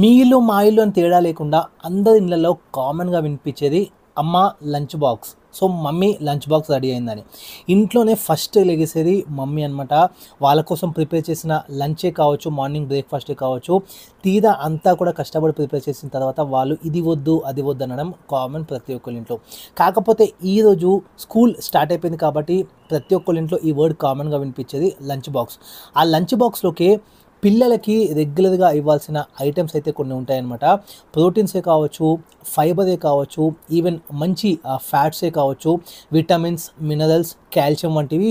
మీ ఇల్లు మా ఇల్లు అని తేడా లేకుండా అందరి ఇళ్ళలో కామన్గా వినిపించేది అమ్మ lunch box. So mummy lunch box ready అయిందని ఇంట్లోనే ఫస్ట్ లెగిసేది మమ్మీ అనమాట. వాళ్ళ కోసం ప్రిపేర్ చేసిన లంచే కావచ్చు, మార్నింగ్ బ్రేక్ఫాస్టే కావచ్చు, తీరా అంతా కూడా కష్టపడి ప్రిపేర్ చేసిన తర్వాత వాళ్ళు ఇది వద్దు అది వద్దు అనడం కామన్ ప్రతి ఒక్కరి ఇంట్లో. కాకపోతే ఈరోజు స్కూల్ స్టార్ట్ అయిపోయింది కాబట్టి ప్రతి ఒక్కరి ఇంట్లో ఈ వర్డ్ కామన్గా వినిపించేది లంచ్ బాక్స్. ఆ లంచ్ బాక్స్లోకి పిల్లలకి రెగ్యులర్గా ఇవ్వాల్సిన ఐటమ్స్ అయితే కొన్ని ఉంటాయన్నమాట. ప్రోటీన్సే కావచ్చు, ఫైబరే కావచ్చు, ఈవెన్ మంచి ఫ్యాట్సే కావచ్చు, విటమిన్స్, మినరల్స్, కాల్షియం వంటివి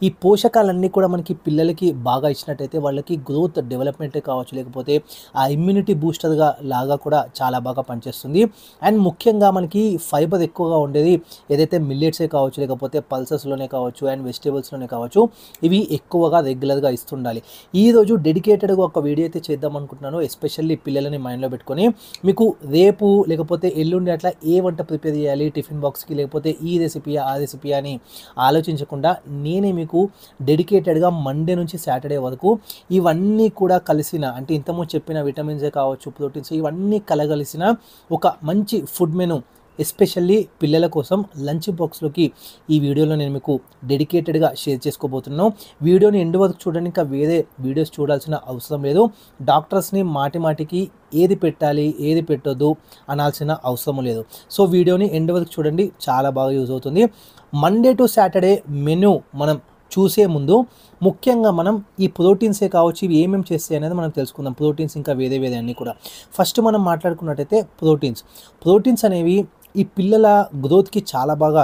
ఈ పోషకాలన్నీ కూడా మనకి పిల్లలకి బాగా ఇచ్చినట్టయితే వాళ్ళకి గ్రోత్ డెవలప్మెంటే కావచ్చు, లేకపోతే ఆ ఇమ్యూనిటీ బూస్టర్గా లాగా కూడా చాలా బాగా పనిచేస్తుంది. అండ్ ముఖ్యంగా మనకి ఫైబర్ ఎక్కువగా ఉండేది ఏదైతే మిల్లెట్సే కావచ్చు, లేకపోతే పల్సెస్లోనే కావచ్చు, అండ్ వెజిటేబుల్స్లోనే కావచ్చు, ఇవి ఎక్కువగా రెగ్యులర్గా ఇస్తుండాలి. ఈరోజు డెడికేటెడ్గా ఒక వీడియో అయితే చేద్దాం అనుకుంటున్నాను, ఎస్పెషల్లీ పిల్లలని మైండ్లో పెట్టుకొని. మీకు రేపు లేకపోతే ఎల్లుండి అట్లా ఏ వంట ప్రిపేర్ చేయాలి టిఫిన్ బాక్స్కి, లేకపోతే ఈ రెసిపీయా ఆ రెసిపీ అని ఆలోచించకుండా నేనే మీకు డెడికేటెడ్గా మండే నుంచి సాటర్డే వరకు ఇవన్నీ కూడా కలిసిన, అంటే ఇంతకుముందు చెప్పిన విటమిన్సే కావచ్చు, ప్రోటీన్స్, ఇవన్నీ కలగలిసిన ఒక మంచి ఫుడ్ మెనూ ఎస్పెషల్లీ పిల్లల కోసం లంచ్ బాక్స్లోకి ఈ వీడియోలో నేను మీకు డెడికేటెడ్గా షేర్ చేసుకోబోతున్నాను. వీడియోని ఎండ్ వరకు చూడండి, ఇంకా వేరే వీడియోస్ చూడాల్సిన అవసరం లేదు. డాక్టర్స్ని మాటికి ఏది పెట్టాలి ఏది పెట్టొద్దు అనాల్సిన అవసరం లేదు. సో వీడియోని ఎండ్ వరకు చూడండి, చాలా బాగా యూజ్ అవుతుంది. మండే టు సాటర్డే మెనూ మనం చూసే ముందు ముఖ్యంగా మనం ఈ ప్రోటీన్సే కావచ్చు, ఇవి ఏమేమి చేస్తాయి అనేది మనం తెలుసుకుందాం. ప్రోటీన్స్ ఇంకా వేరే అన్నీ కూడా ఫస్ట్ మనం మాట్లాడుకున్నట్టయితే ప్రోటీన్స్ అనేవి ఈ పిల్లల గ్రోత్కి చాలా బాగా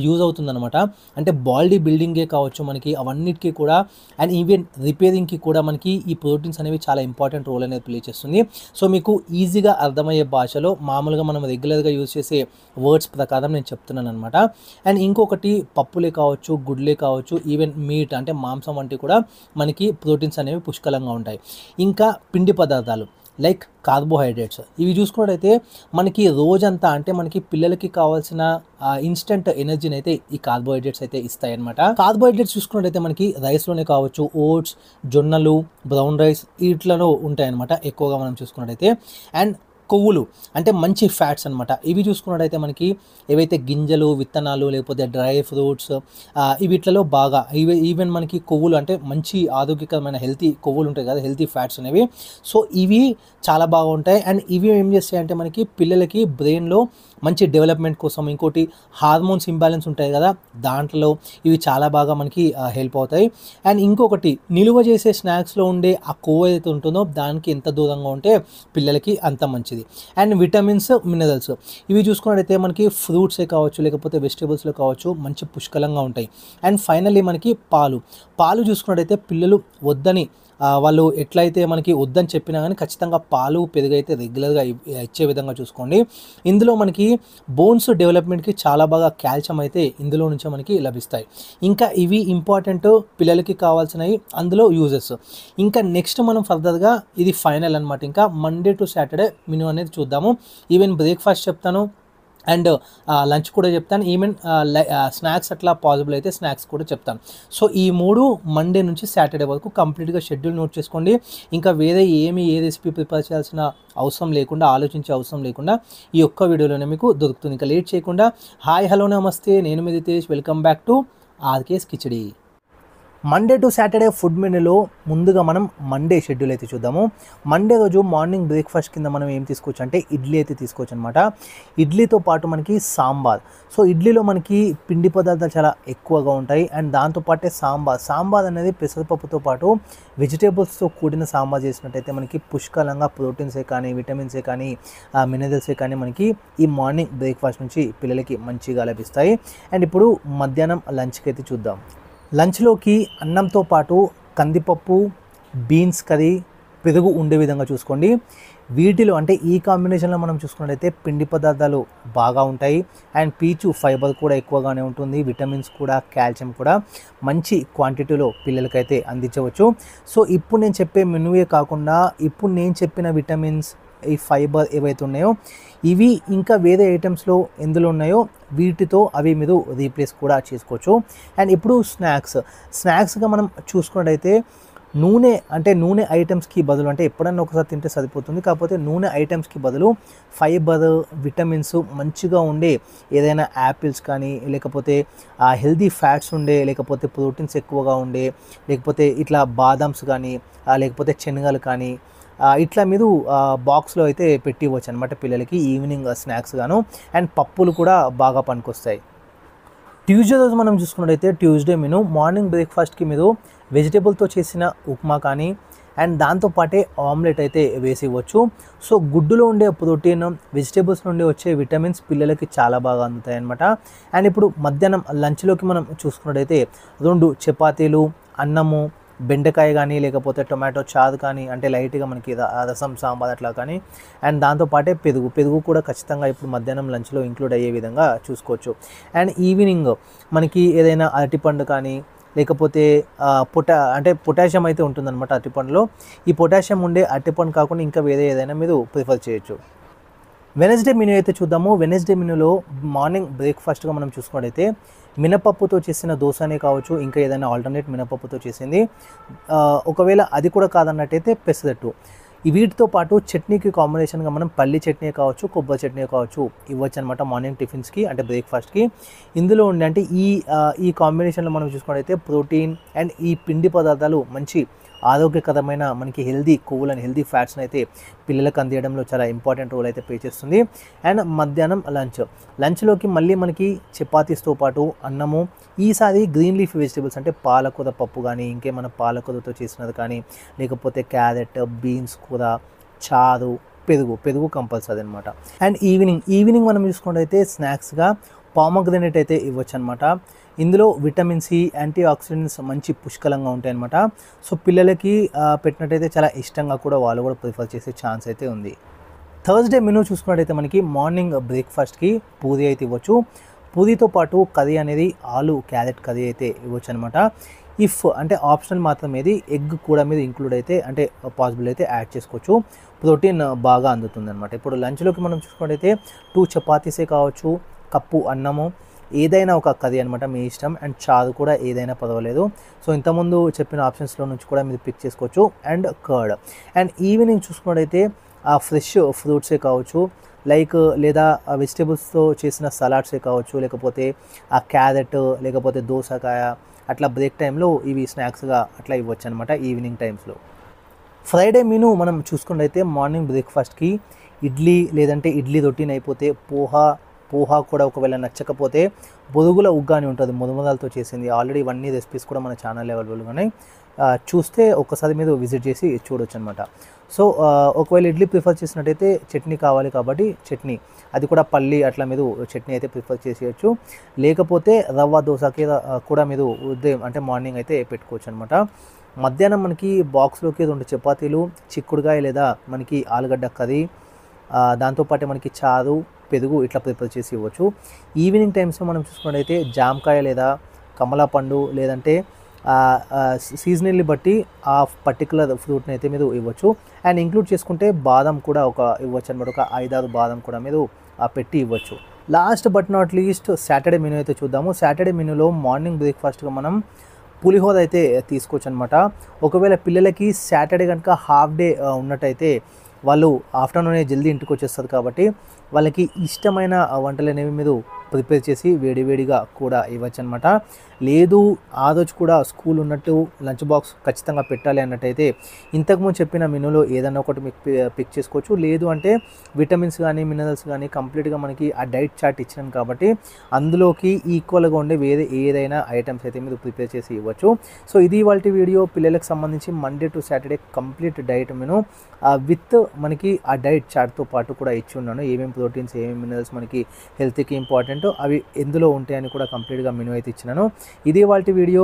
యూజ్ అవుతుందన్నమాట. అంటే బాడీ బిల్డింగే కావచ్చు మనకి అవన్నిటికీ కూడా, అండ్ ఈవెన్ రిపేరింగ్కి కూడా మనకి ఈ ప్రోటీన్స్ అనేవి చాలా ఇంపార్టెంట్ రోల్ అనేది ప్లే చేస్తుంది. సో మీకు ఈజీగా అర్థమయ్యే భాషలో మామూలుగా మనం రెగ్యులర్గా యూజ్ చేసే వర్డ్స్ ప్రకారం నేను చెప్తున్నాను అనమాట. అండ్ ఇంకొకటి పప్పులే కావచ్చు, గుడ్లే కావచ్చు, ఈవెన్ మీట్ అంటే మాంసం వంటివి కూడా మనకి ప్రోటీన్స్ అనేవి పుష్కలంగా ఉంటాయి. ఇంకా పిండి పదార్థాలు లైక్ కార్బోహైడ్రేట్స్, ఇవి చూసుకున్నట్టయితే మనకి రోజంతా అంటే మనకి పిల్లలకి కావాల్సిన ఇన్స్టెంట్ ఎనర్జీని అయితే ఈ కార్బోహైడ్రేట్స్ అయితే ఇస్తాయి అనమాట. కార్బోహైడ్రేట్స్ చూసుకున్నట్టయితే మనకి రైస్లోనే కావచ్చు, ఓట్స్, జొన్నలు, బ్రౌన్ రైస్ వీటిలో ఉంటాయన్నమాట ఎక్కువగా మనం చూసుకున్నట్టయితే. అండ్ కొవ్వులు అంటే మంచి ఫ్యాట్స్ అనమాట. ఇవి చూసుకున్నట్టయితే మనకి ఏవైతే గింజలు, విత్తనాలు, లేకపోతే డ్రై ఫ్రూట్స్, వీటిలో బాగా ఈవెన్ మనకి కొవ్వులు అంటే మంచి ఆరోగ్యకరమైన హెల్తీ కొవ్వులు ఉంటాయి కదా, హెల్తీ ఫ్యాట్స్ అనేవి. సో ఇవి చాలా బాగా ఉంటాయి. అండ్ ఇవి ఏం చేస్తాయంటే మనకి పిల్లలకి బ్రెయిన్లో మంచి డెవలప్మెంట్ కోసం, ఇంకోటి హార్మోన్స్ ఇంబ్యాలెన్స్ ఉంటాయి కదా, దాంట్లో ఇవి చాలా బాగా మనకి హెల్ప్ అవుతాయి. అండ్ ఇంకొకటి నిలువ చేసే స్నాక్స్లో ఉండే ఆ కొవ్వు ఏదైతే ఉంటుందో దానికి ఎంత దూరంగా ఉంటే పిల్లలకి అంత మంచిది. అండ్ విటమిన్స్, మినరల్స్, ఇవి చూసుకున్నట్టయితే మనకి ఫ్రూట్సే కావచ్చు, లేకపోతే వెజిటేబుల్స్లో కావచ్చు, మంచి పుష్కలంగా ఉంటాయి. అండ్ ఫైనల్లీ మనకి పాలు చూసుకున్నట్టయితే పిల్లలు వద్దని వాళ్ళు ఎట్లయితే మనకి వద్దని చెప్పినా కానీ ఖచ్చితంగా పాలు, పెరుగు అయితే రెగ్యులర్గా ఇచ్చే విధంగా చూసుకోండి. ఇందులో మనకి బోన్స్ డెవలప్మెంట్కి చాలా బాగా కాల్షియం అయితే ఇందులో నుంచే మనకి లభిస్తాయి. ఇంకా ఇవి ఇంపార్టెంట్ పిల్లలకి కావాల్సినవి, అందులో యూజెస్. ఇంకా నెక్స్ట్ మనం ఫర్దర్గా ఇది ఫైనల్ అనమాట. ఇంకా మండే టు సాటర్డే మెనూ అనేది చూద్దాము. ఈవెన్ బ్రేక్ఫాస్ట్ చెప్తాను అండ్ లంచ్ కూడా చెప్తాను, ఈవెన్ స్నాక్స్ అట్లా పాసిబుల్ అయితే స్నాక్స్ కూడా చెప్తాను. సో ఈ 3 మండే నుంచి సాటర్డే వరకు కంప్లీట్గా షెడ్యూల్ నోట్ చేసుకోండి. ఇంకా వేరే ఏ రెసిపీ ప్రిపేర్ చేయాల్సిన అవసరం లేకుండా, ఆలోచించే అవసరం లేకుండా ఈ ఒక్క వీడియోలోనే మీకు దొరుకుతుంది. ఇంకా లేట్ చేయకుండా హాయ్ హలో నమస్తే, నేను మీ Ritesh, welcome back to RK's Khichdi. Monday to Saturday food మెనూలో ముందుగా మనం మండే షెడ్యూల్ అయితే చూద్దాము. మండే రోజు మార్నింగ్ బ్రేక్ఫాస్ట్ కింద మనం ఏం తీసుకోవచ్చు అంటే ఇడ్లీ అయితే తీసుకోవచ్చు అనమాట. ఇడ్లీతో పాటు మనకి సాంబార్. సో ఇడ్లీలో మనకి పిండి పదార్థాలు చాలా ఎక్కువగా ఉంటాయి. అండ్ దాంతోపాటే సాంబార్ అనేది పెసరపప్పుతో పాటు వెజిటేబుల్స్తో కూడిన సాంబార్ చేసినట్టయితే మనకి పుష్కలంగా ప్రోటీన్సే కానీ, విటమిన్సే కానీ, మినరల్సే కానీ మనకి ఈ మార్నింగ్ బ్రేక్ఫాస్ట్ నుంచి పిల్లలకి మంచిగా లభిస్తాయి. అండ్ ఇప్పుడు మధ్యాహ్నం లంచ్కి అయితే చూద్దాం. లంచ్లోకి అన్నంతో పాటు కందిపప్పు, బీన్స్ కర్రీ, పెరుగు ఉండే విధంగా చూసుకోండి. వీటిలో అంటే ఈ కాంబినేషన్లో మనం చూసుకున్నట్లయితే పిండి పదార్థాలు బాగా ఉంటాయి. అండ్ పీచు ఫైబర్ కూడా ఎక్కువగానే ఉంటుంది. విటమిన్స్ కూడా, కాల్షియం కూడా మంచి క్వాంటిటీలో పిల్లలకైతే అందించవచ్చు. సో ఇప్పుడు నేను చెప్పే మెనూయే కాకుండా ఇప్పుడు నేను చెప్పిన విటమిన్స్, ఈ ఫైబర్ ఏవైతే ఉన్నాయో ఇవి ఇంకా వేరే ఐటమ్స్లో ఎందులో ఉన్నాయో వీటితో అవి మీరు రీప్లేస్ కూడా చేసుకోవచ్చు. అండ్ ఇప్పుడు స్నాక్స్గా మనం చూసుకున్నట్టయితే నూనె ఐటమ్స్కి బదులు, అంటే ఎప్పుడన్నా ఒకసారి తింటే సరిపోతుంది, కాకపోతే నూనె ఐటమ్స్కి బదులు ఫైబర్, విటమిన్స్ మంచిగా ఉండే ఏదైనా యాపిల్స్ కానీ, లేకపోతే హెల్దీ ఫ్యాట్స్ ఉండే, లేకపోతే ప్రోటీన్స్ ఎక్కువగా ఉండే, లేకపోతే ఇట్లా బాదామ్స్ కానీ, లేకపోతే శనగలు కానీ ఇట్లా మీరు బాక్స్లో అయితే పెట్టి ఇవ్వచ్చు అనమాట పిల్లలకి ఈవినింగ్ స్నాక్స్ గాను. అండ్ పప్పులు కూడా బాగా పనికొస్తాయి. ట్యూస్డే రోజు మనం చూసుకున్నట్టయితే ట్యూస్డే మెను మార్నింగ్ బ్రేక్ఫాస్ట్కి మీరు వెజిటేబుల్తో చేసిన ఉప్మా కానీ అండ్ దాంతోపాటే ఆమ్లెట్ అయితే వేసి ఇవ్వచ్చు. సో గుడ్డులో ఉండే ప్రోటీన్, వెజిటేబుల్స్ నుండి వచ్చే విటమిన్స్ పిల్లలకి చాలా బాగా అందుతాయి అనమాట. అండ్ ఇప్పుడు మధ్యాహ్నం లంచ్లోకి మనం చూసుకున్నట్టయితే 2 చపాతీలు, అన్నము, బెండకాయ కానీ, లేకపోతే టొమాటో చారు కానీ, అంటే లైట్గా మనకి రసం, సాంబార్ అట్లా కానీ, అండ్ దాంతోపాటే పెరుగు కూడా ఖచ్చితంగా ఇప్పుడు మధ్యాహ్నం లంచ్లో ఇంక్లూడ్ అయ్యే విధంగా చూసుకోవచ్చు. అండ్ ఈవినింగ్ మనకి ఏదైనా అరటిపండు కానీ, లేకపోతే పొటాషియం అయితే ఉంటుందన్నమాట అరటిపండులో. ఈ పొటాషియం ఉండే అరటిపండు కాకుండా ఇంకా వేరే ఏదైనా మీరు ప్రిఫర్ చేయొచ్చు. వెనస్డే మెనూ అయితే చూద్దాము. వెనస్డే మెనూలో మార్నింగ్ బ్రేక్ఫాస్ట్గా మనం చూసుకున్నట్టయితే మినపప్పుతో చేసిన దోశనే కావచ్చు, ఇంకా ఏదైనా ఆల్టర్నేట్ మినపప్పుతో చేసింది, ఒకవేళ అది కూడా కాదన్నట్టయితే పెసరట్టు. వీటితో పాటు చట్నీకి కాంబినేషన్గా మనం పల్లి చట్నీ కావచ్చు, కొబ్బరి చట్నీ కావచ్చు ఇవ్వచ్చు అనమాట మార్నింగ్ టిఫిన్స్కి, అంటే బ్రేక్ఫాస్ట్కి. ఇందులో ఉండే అంటే ఈ కాంబినేషన్లో మనం చూసుకున్నట్టయితే ప్రోటీన్ అండ్ ఈ పిండి పదార్థాలు మంచి ఆరోగ్యకరమైన మనకి హెల్దీ కొవ్వులని, హెల్దీ ఫ్యాట్స్ని అయితే పిల్లలకు అందించడంలో చాలా ఇంపార్టెంట్ రోల్ అయితే ప్లే చేస్తుంది. అండ్ మధ్యాహ్నం లంచ్లోకి మళ్ళీ మనకి చపాతీస్తో పాటు అన్నము, ఈసారి గ్రీన్ లీఫ్ వెజిటేబుల్స్ అంటే పాలకూర పప్పు కానీ, ఇంకేమైనా పాలకూరతో చేసినది కానీ, లేకపోతే క్యారెట్, బీన్స్ కూర, చారు, పెరుగు కంపల్సరీ అనమాట. అండ్ ఈవినింగ్ మనం చూసుకున్నట్టయితే స్నాక్స్గా పామోగ్రనేట్ అయితే ఇవ్వచ్చు అనమాట. ఇందులో విటమిన్ సి, యాంటీ ఆక్సిడెంట్స్ మంచి పుష్కలంగా ఉంటాయి అనమాట. సో పిల్లలకి పెట్టినట్టయితే చాలా ఇష్టంగా కూడా వాళ్ళు కూడా ప్రిఫర్ చేసే ఛాన్స్ అయితే ఉంది. థర్స్డే మెనూ చూసుకున్నట్టయితే మనకి మార్నింగ్ బ్రేక్ఫాస్ట్కి పూరి అయితే ఇవ్వచ్చు. పూరితో పాటు కర్రీ అనేది ఆలు క్యారెట్ కర్రీ అయితే ఇవ్వచ్చు అనమాట. అంటే ఆప్షనల్ మాత్రం ఏది, ఎగ్ కూడా మీద ఇంక్లూడ్ అయితే, అంటే పాసిబుల్ అయితే యాడ్ చేసుకోవచ్చు. ప్రోటీన్ బాగా అందుతుంది అనమాట. ఇప్పుడు లంచ్లోకి మనం చూసుకున్నట్టయితే 2 చపాతీసే కావచ్చు, కప్పు అన్నము, ఏదైనా ఒక కర్రీ అనమాట మీ ఇష్టం. అండ్ చారు కూడా ఏదైనా పర్వాలేదు. సో ఇంతకుముందు చెప్పిన ఆప్షన్స్లో నుంచి కూడా మీరు పిక్ చేసుకోవచ్చు. And curd. అండ్ ఈవినింగ్ చూసుకున్నట్టయితే ఫ్రెష్ ఫ్రూట్సే కావచ్చు, లేదా వెజిటేబుల్స్తో చేసిన సలాడ్సే కావచ్చు, లేకపోతే క్యారెట్, లేకపోతే దోసకాయ, అట్లా బ్రేక్ టైంలో ఇవి స్నాక్స్గా అట్లా ఇవ్వచ్చు అనమాట ఈవినింగ్ టైమ్స్లో. ఫ్రైడే మెనూ మనం చూసుకున్నట్టయితే మార్నింగ్ బ్రేక్ఫాస్ట్కి ఇడ్లీ, లేదంటే ఇడ్లీ రొటీన్ అయిపోతే పోహా కూడా ఒకవేళ నచ్చకపోతే బొరుగుల ఉగ్గా అని ఉంటుంది, ముదుముదాలతో చేసింది. ఆల్రెడీ ఇవన్నీ రెసిపీస్ కూడా మన ఛానల్ అవైలబుల్గా ఉన్నాయి. చూస్తే ఒక్కసారి మీరు విజిట్ చేసి చూడొచ్చు అనమాట. సో ఒకవేళ ఇడ్లీ ప్రిఫర్ చేసినట్టయితే చట్నీ కావాలి కాబట్టి చట్నీ, అది కూడా పల్లి అట్లా మీరు చట్నీ అయితే ప్రిఫర్ చేసేయచ్చు. లేకపోతే రవ్వ దోశకి కూడా మీరు ఉదయం అంటే మార్నింగ్ అయితే పెట్టుకోవచ్చు అనమాట. మధ్యాహ్నం మనకి బాక్స్లోకి 2 చపాతీలు, చిక్కుడుకాయ లేదా మనకి ఆలుగడ్డ కర్రీ, దాంతోపాటు మనకి చారు, పెరుగు ఇట్లా ప్రిపేర్ చేసి ఇవ్వచ్చు. ఈవినింగ్ టైమ్స్లో మనం చూసుకున్నట్టయితే జామకాయ లేదా కమలా పండు, లేదంటే సీజనల్ని బట్టి ఆ పర్టికులర్ ఫ్రూట్ని అయితే మీరు ఇవ్వచ్చు. అండ్ ఇంక్లూడ్ చేసుకుంటే బాదం కూడా ఇవ్వచ్చు అనమాట. ఒక 5-6 బాదం కూడా మీరు పెట్టి ఇవ్వచ్చు. Last but not least Saturday menu అయితే చూద్దాము. సాటర్డే మెనూలో మార్నింగ్ బ్రేక్ఫాస్ట్గా మనం పులిహోర అయితే తీసుకోవచ్చు అనమాట. ఒకవేళ పిల్లలకి సాటర్డే కనుక హాఫ్ డే ఉన్నట్టయితే వాళ్ళు ఆఫ్టర్నూనే జల్దీ ఇంటికి వచ్చేస్తారు కాబట్టి వాళ్ళకి ఇష్టమైన వంటలు అనేవి మీరు ప్రిపేర్ చేసి వేడివేడిగా కూడా ఇవ్వచ్చు అనమాట. లేదు ఆ రోజు కూడా స్కూల్ ఉన్నట్టు లంచ్ బాక్స్ ఖచ్చితంగా పెట్టాలి అన్నట్టయితే ఇంతకుముందు చెప్పిన మెనూలో ఏదన్నా ఒకటి మీకు పిక్ చేసుకోవచ్చు. లేదు అంటే విటమిన్స్ కానీ మినరల్స్ కానీ కంప్లీట్గా మనకి ఆ డైట్ చార్ట్ ఇచ్చినాను కాబట్టి అందులోకి ఈక్వల్గా ఉండే వేరే ఏదైనా ఐటమ్స్ అయితే మీరు ప్రిపేర్ చేసి ఇవ్వచ్చు. సో ఇది ఇవాల్టి వీడియో, పిల్లలకు సంబంధించి Monday to Saturday complete diet menu with మనకి ఆ డైట్ చార్ట్తో పాటు కూడా ఇచ్చి ఉన్నాను. ఏమేమి ప్రోటీన్స్, ఏమేమి మినరల్స్ మనకి హెల్త్కి ఇంపార్టెంట్ అవి ఎందులో ఉంటాయని కూడా కంప్లీట్గా మెనూ అయితే ఇచ్చినాను. ఇది వాటి వీడియో.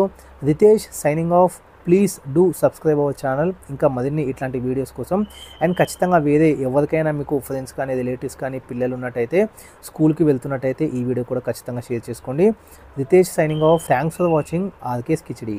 Ritesh signing off. Please do subscribe our channel ఇంకా మరిన్ని ఇట్లాంటి వీడియోస్ కోసం. అండ్ ఖచ్చితంగా వేరే ఎవరికైనా మీకు ఫ్రెండ్స్ కానీ రిలేటివ్స్ కానీ పిల్లలు ఉన్నట్టయితే, స్కూల్కి వెళ్తున్నట్టయితే ఈ వీడియో కూడా ఖచ్చితంగా షేర్ చేసుకోండి. Ritesh signing off. Thanks for watching RK's khichdi.